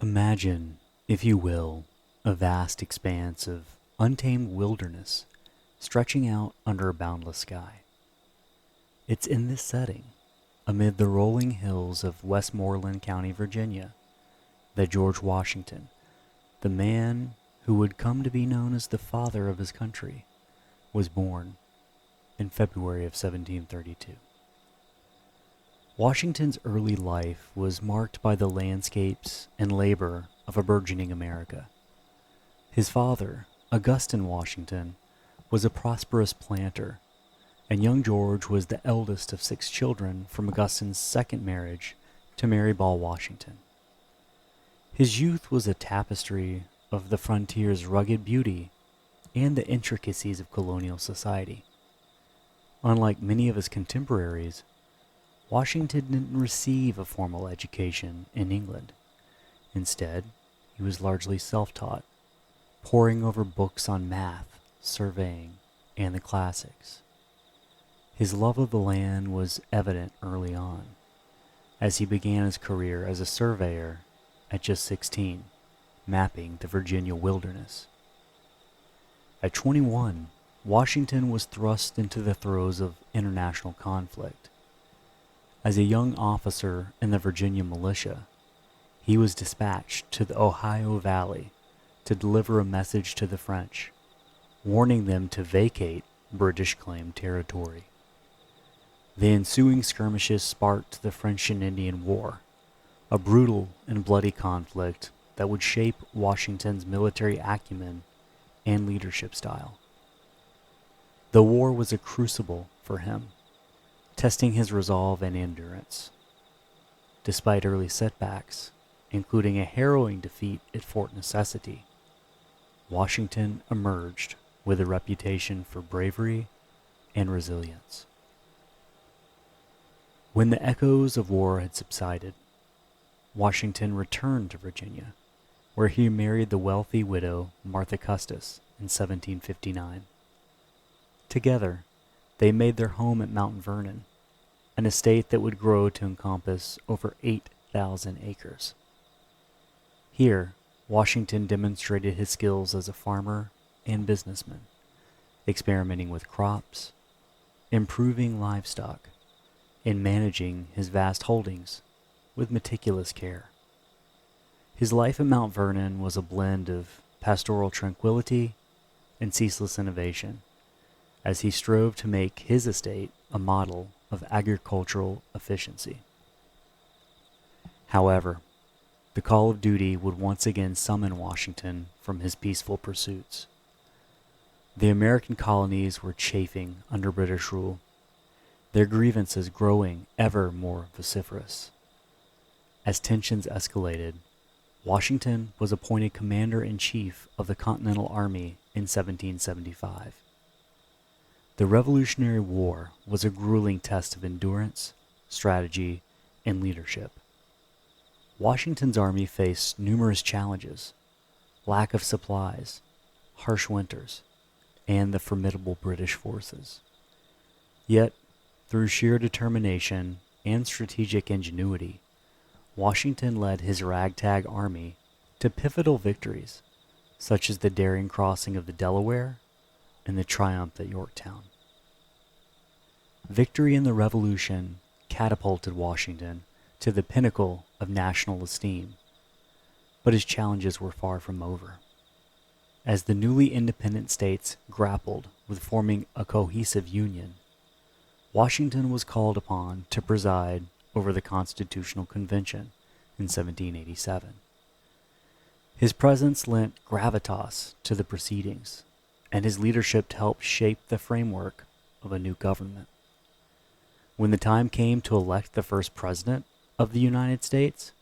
Imagine, if you will, a vast expanse of untamed wilderness stretching out under a boundless sky. It's in this setting, amid the rolling hills of Westmoreland County, Virginia, that George Washington, the man who would come to be known as the father of his country, was born in February of 1732. Washington's early life was marked by the landscapes and labor of a burgeoning America. His father, Augustine Washington, was a prosperous planter, and young George was the eldest of 6 children from Augustine's second marriage to Mary Ball Washington. His youth was a tapestry of the frontier's rugged beauty and the intricacies of colonial society. Unlike many of his contemporaries, Washington didn't receive a formal education in England. Instead, he was largely self-taught, poring over books on math, surveying, and the classics. His love of the land was evident early on, as he began his career as a surveyor at just 16, mapping the Virginia wilderness. At 21, Washington was thrust into the throes of international conflict. As a young officer in the Virginia militia, he was dispatched to the Ohio Valley to deliver a message to the French, warning them to vacate British-claimed territory. The ensuing skirmishes sparked the French and Indian War, a brutal and bloody conflict that would shape Washington's military acumen and leadership style. The war was a crucible for him, testing his resolve and endurance. Despite early setbacks, including a harrowing defeat at Fort Necessity, Washington emerged with a reputation for bravery and resilience. When the echoes of war had subsided, Washington returned to Virginia, where he married the wealthy widow Martha Custis in 1759. Together, they made their home at Mount Vernon, an estate that would grow to encompass over 8,000 acres. Here, Washington demonstrated his skills as a farmer and businessman, experimenting with crops, improving livestock, and managing his vast holdings with meticulous care. His life at Mount Vernon was a blend of pastoral tranquility and ceaseless innovation, as he strove to make his estate a model of agricultural efficiency. However, the call of duty would once again summon Washington from his peaceful pursuits. The American colonies were chafing under British rule, their grievances growing ever more vociferous. As tensions escalated, Washington was appointed commander-in-chief of the Continental Army in 1775. The Revolutionary War was a grueling test of endurance, strategy, and leadership. Washington's army faced numerous challenges: lack of supplies, harsh winters, and the formidable British forces. Yet, through sheer determination and strategic ingenuity, Washington led his ragtag army to pivotal victories, such as the daring crossing of the Delaware and the triumph at Yorktown. Victory in the Revolution catapulted Washington to the pinnacle of national esteem, but his challenges were far from over. As the newly independent states grappled with forming a cohesive union, Washington was called upon to preside over the Constitutional Convention in 1787. His presence lent gravitas to the proceedings, and his leadership helped shape the framework of a new government. When the time came to elect the first president of the United States,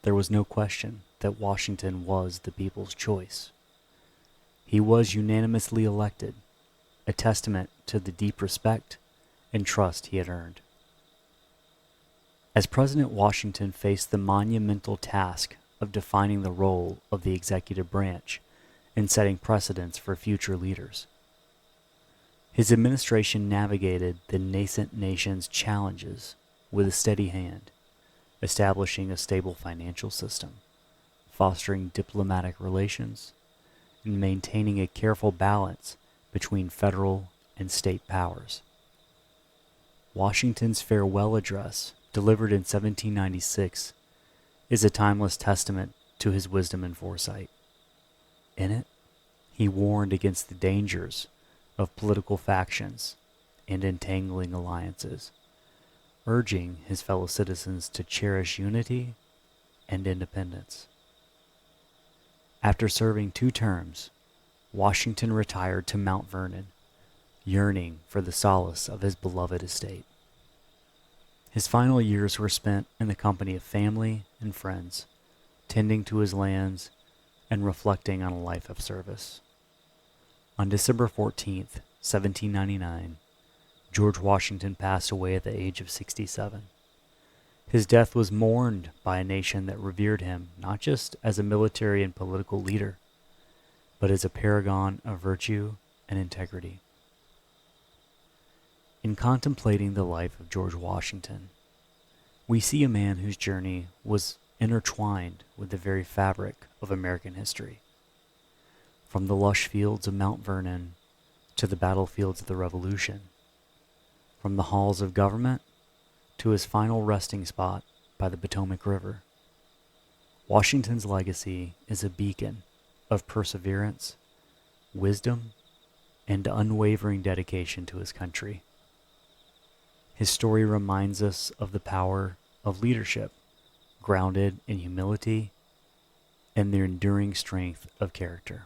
there was no question that Washington was the people's choice. He was unanimously elected, a testament to the deep respect and trust he had earned. As President Washington faced the monumental task of defining the role of the executive branch and setting precedents for future leaders, his administration navigated the nascent nation's challenges with a steady hand, establishing a stable financial system, fostering diplomatic relations, and maintaining a careful balance between federal and state powers. Washington's farewell address, delivered in 1796, is a timeless testament to his wisdom and foresight. In it, he warned against the dangers of political factions and entangling alliances, urging his fellow citizens to cherish unity and independence. After serving 2 terms, Washington retired to Mount Vernon, yearning for the solace of his beloved estate. His final years were spent in the company of family and friends, tending to his lands and reflecting on a life of service. On December 14th, 1799, George Washington passed away at the age of 67. His death was mourned by a nation that revered him not just as a military and political leader, but as a paragon of virtue and integrity. In contemplating the life of George Washington, we see a man whose journey was intertwined with the very fabric of American history. From the lush fields of Mount Vernon to the battlefields of the Revolution, from the halls of government to his final resting spot by the Potomac River, Washington's legacy is a beacon of perseverance, wisdom, and unwavering dedication to his country. His story reminds us of the power of leadership, grounded in humility and the enduring strength of character.